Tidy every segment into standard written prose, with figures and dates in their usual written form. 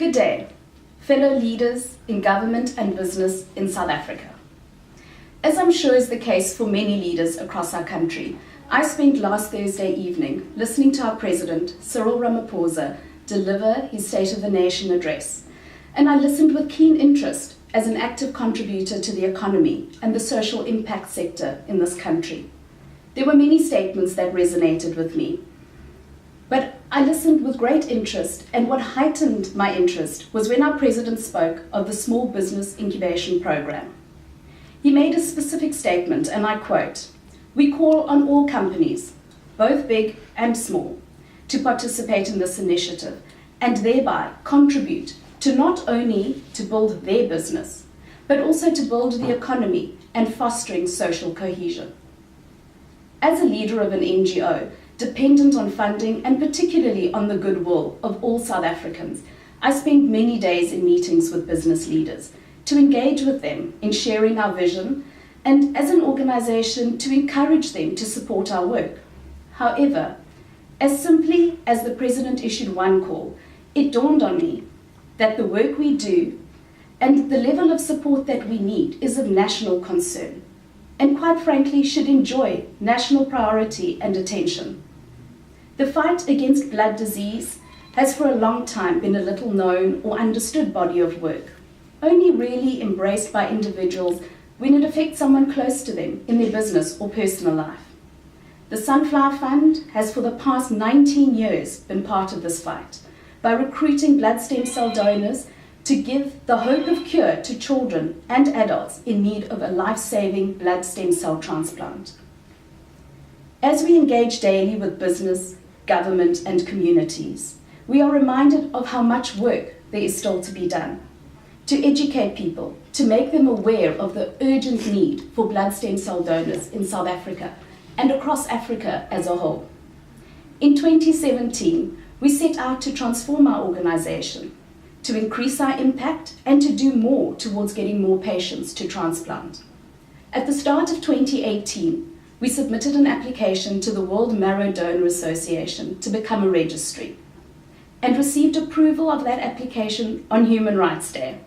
Good day, fellow leaders in government and business in South Africa. As I'm sure is the case for many leaders across our country, I spent last Thursday evening listening to our President, Cyril Ramaphosa, deliver his State of the Nation address, and I listened with keen interest as an active contributor to the economy and the social impact sector in this country. There were many statements that resonated with me, but I listened with great interest, and what heightened my interest was when our President spoke of the Small Business Incubation Program. He made a specific statement, and I quote, "We call on all companies, both big and small, to participate in this initiative and thereby contribute to not only to build their business, but also to build the economy and fostering social cohesion." As a leader of an NGO, dependent on funding and particularly on the goodwill of all South Africans, I spent many days in meetings with business leaders to engage with them in sharing our vision and as an organization to encourage them to support our work. However, as simply as the President issued one call, it dawned on me that the work we do and the level of support that we need is of national concern, and quite frankly should enjoy national priority and attention. The fight against blood disease has for a long time been a little known or understood body of work, only really embraced by individuals when it affects someone close to them in their business or personal life. The Sunflower Fund has for the past 19 years been part of this fight by recruiting blood stem cell donors to give the hope of cure to children and adults in need of a life-saving blood stem cell transplant. As we engage daily with business, government and communities, we are reminded of how much work there is still to be done to educate people, to make them aware of the urgent need for blood stem cell donors in South Africa and across Africa as a whole. In 2017, we set out to transform our organization, to increase our impact and to do more towards getting more patients to transplant. At the start of 2018, we submitted an application to the World Marrow Donor Association to become a registry and received approval of that application on Human Rights Day.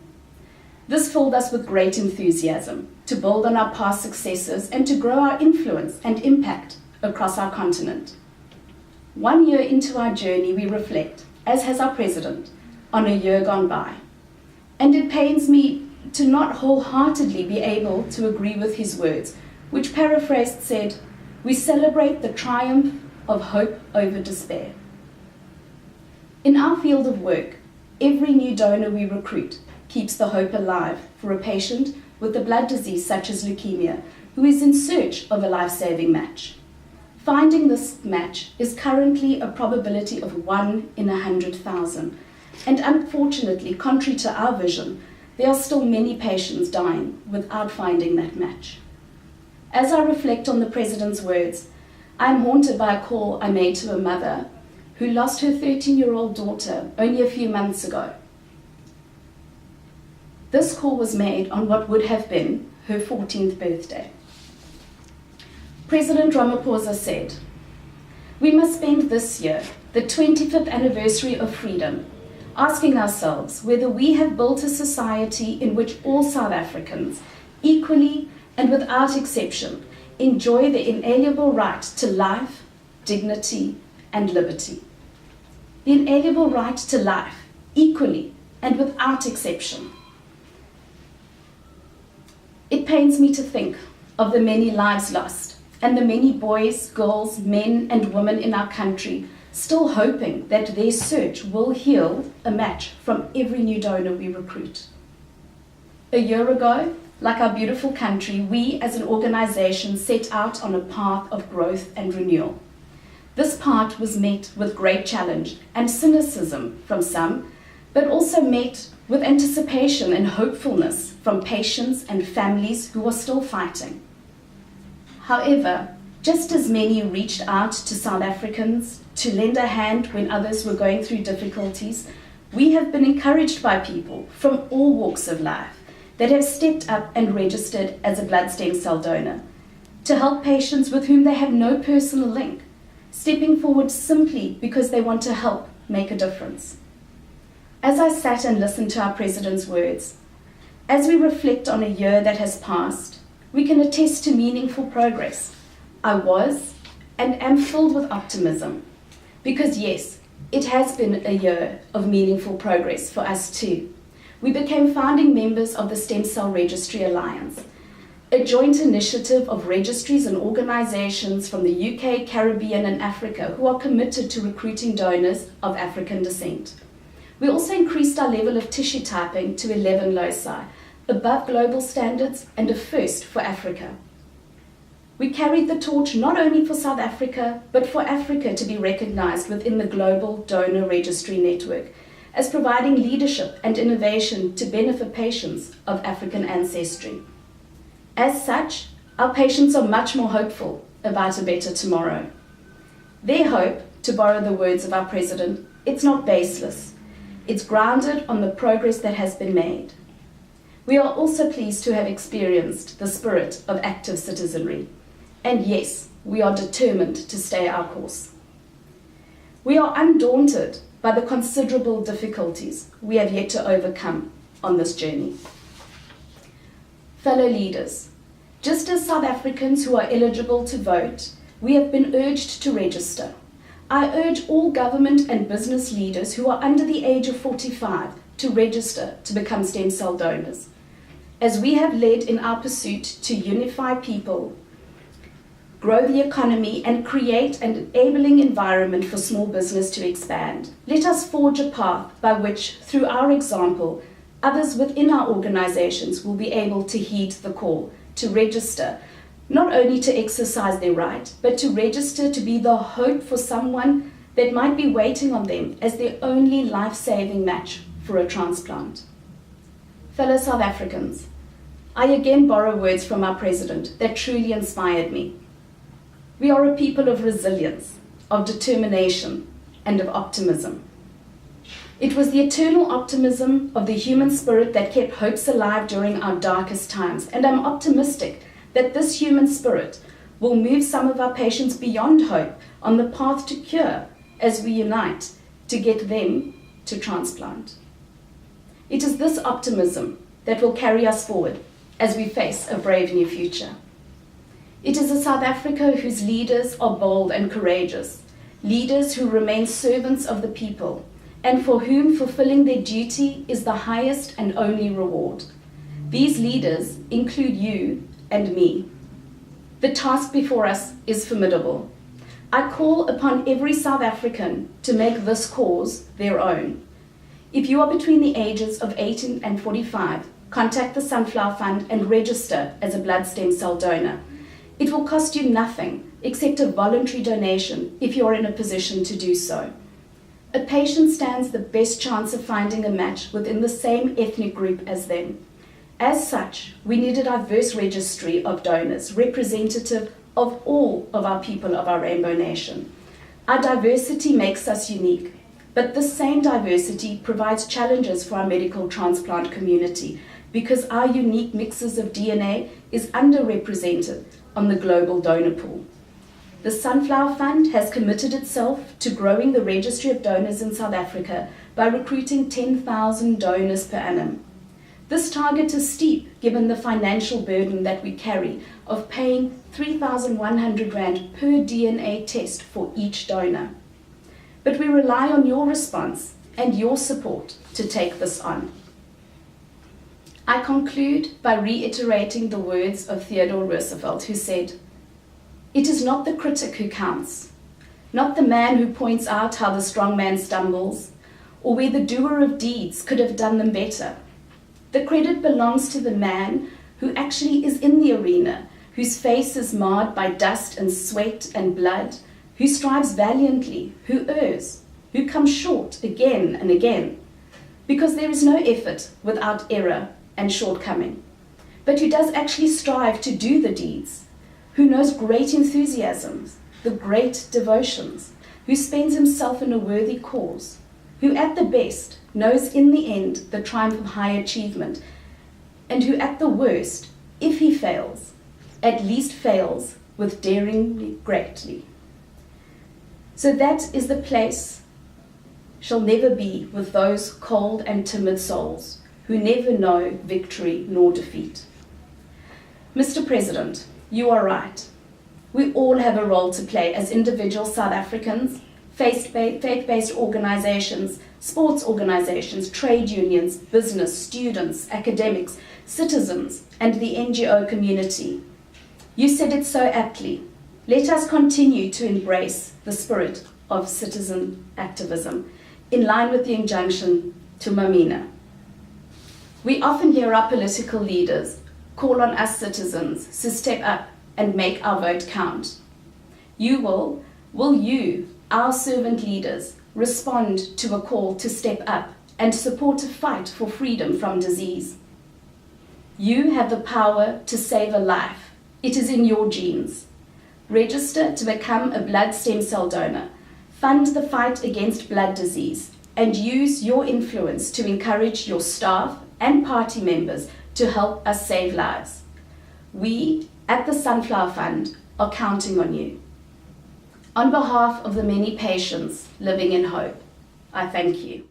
This filled us with great enthusiasm to build on our past successes and to grow our influence and impact across our continent. 1 year into our journey, we reflect, as has our President, on a year gone by. And it pains me to not wholeheartedly be able to agree with his words, which paraphrased said, "We celebrate the triumph of hope over despair." In our field of work, every new donor we recruit keeps the hope alive for a patient with a blood disease such as leukemia who is in search of a life-saving match. Finding this match is currently a probability of 1 in 100,000, and unfortunately, contrary to our vision, there are still many patients dying without finding that match. As I reflect on the President's words, I am haunted by a call I made to a mother who lost her 13-year-old daughter only a few months ago. This call was made on what would have been her 14th birthday. President Ramaphosa said, "We must spend this year, the 25th anniversary of freedom, asking ourselves whether we have built a society in which all South Africans, equally and without exception, enjoy the inalienable right to life, dignity, and liberty." The inalienable right to life, equally and without exception. It pains me to think of the many lives lost and the many boys, girls, men, and women in our country still hoping that their search will heal a match from every new donor we recruit. A year ago, like our beautiful country, we as an organization set out on a path of growth and renewal. This path was met with great challenge and cynicism from some, but also met with anticipation and hopefulness from patients and families who are still fighting. However, just as many reached out to South Africans to lend a hand when others were going through difficulties, we have been encouraged by people from all walks of life that have stepped up and registered as a blood stem cell donor to help patients with whom they have no personal link, stepping forward simply because they want to help make a difference. As I sat and listened to our President's words, as we reflect on a year that has passed, we can attest to meaningful progress. I was and am filled with optimism, because yes, it has been a year of meaningful progress for us too. We became founding members of the Stem Cell Registry Alliance, a joint initiative of registries and organizations from the UK, Caribbean and Africa who are committed to recruiting donors of African descent. We also increased our level of tissue typing to 11 loci, above global standards and a first for Africa. We carried the torch not only for South Africa, but for Africa to be recognized within the global donor registry network as providing leadership and innovation to benefit patients of African ancestry. As such, our patients are much more hopeful about a better tomorrow. Their hope, to borrow the words of our President, it's not baseless. It's grounded on the progress that has been made. We are also pleased to have experienced the spirit of active citizenry. And yes, we are determined to stay our course. We are undaunted by the considerable difficulties we have yet to overcome on this journey. Fellow leaders, just as South Africans who are eligible to vote, we have been urged to register. I urge all government and business leaders who are under the age of 45 to register to become stem cell donors, as we have led in our pursuit to unify people, grow the economy, and create an enabling environment for small business to expand. Let us forge a path by which, through our example, others within our organizations will be able to heed the call to register, not only to exercise their right, but to register to be the hope for someone that might be waiting on them as their only life-saving match for a transplant. Fellow South Africans, I again borrow words from our President that truly inspired me. We are a people of resilience, of determination, and of optimism. It was the eternal optimism of the human spirit that kept hopes alive during our darkest times, and I'm optimistic that this human spirit will move some of our patients beyond hope on the path to cure as we unite to get them to transplant. It is this optimism that will carry us forward as we face a brave new future. It is a South Africa whose leaders are bold and courageous, leaders who remain servants of the people, and for whom fulfilling their duty is the highest and only reward. These leaders include you and me. The task before us is formidable. I call upon every South African to make this cause their own. If you are between the ages of 18 and 45, contact the Sunflower Fund and register as a blood stem cell donor. It will cost you nothing except a voluntary donation if you are in a position to do so. A patient stands the best chance of finding a match within the same ethnic group as them. As such, we need a diverse registry of donors, representative of all of our people of our Rainbow Nation. Our diversity makes us unique, but this same diversity provides challenges for our medical transplant community because our unique mixes of DNA is underrepresented on the global donor pool. The Sunflower Fund has committed itself to growing the registry of donors in South Africa by recruiting 10,000 donors per annum. This target is steep given the financial burden that we carry of paying 3,100 Rand per DNA test for each donor. But we rely on your response and your support to take this on. I conclude by reiterating the words of Theodore Roosevelt, who said, "It is not the critic who counts, not the man who points out how the strong man stumbles, or where the doer of deeds could have done them better. The credit belongs to the man who actually is in the arena, whose face is marred by dust and sweat and blood, who strives valiantly, who errs, who comes short again and again, because there is no effort without error and shortcoming, but who does actually strive to do the deeds, who knows great enthusiasms, the great devotions, who spends himself in a worthy cause, who at the best knows in the end the triumph of high achievement, and who at the worst, if he fails, at least fails with daring greatly." So that is the place shall never be with those cold and timid souls who never know victory nor defeat. Mr. President, you are right. We all have a role to play as individual South Africans, faith-based organizations, sports organizations, trade unions, business, students, academics, citizens, and the NGO community. You said it so aptly. Let us continue to embrace the spirit of citizen activism, in line with the injunction to Mamina. We often hear our political leaders call on us citizens to step up and make our vote count. Will you, our servant leaders, respond to a call to step up and support a fight for freedom from disease? You have the power to save a life. It is in your genes. Register to become a blood stem cell donor, fund the fight against blood disease, and use your influence to encourage your staff and party members to help us save lives. We at the Sunflower Fund are counting on you. On behalf of the many patients living in hope, I thank you.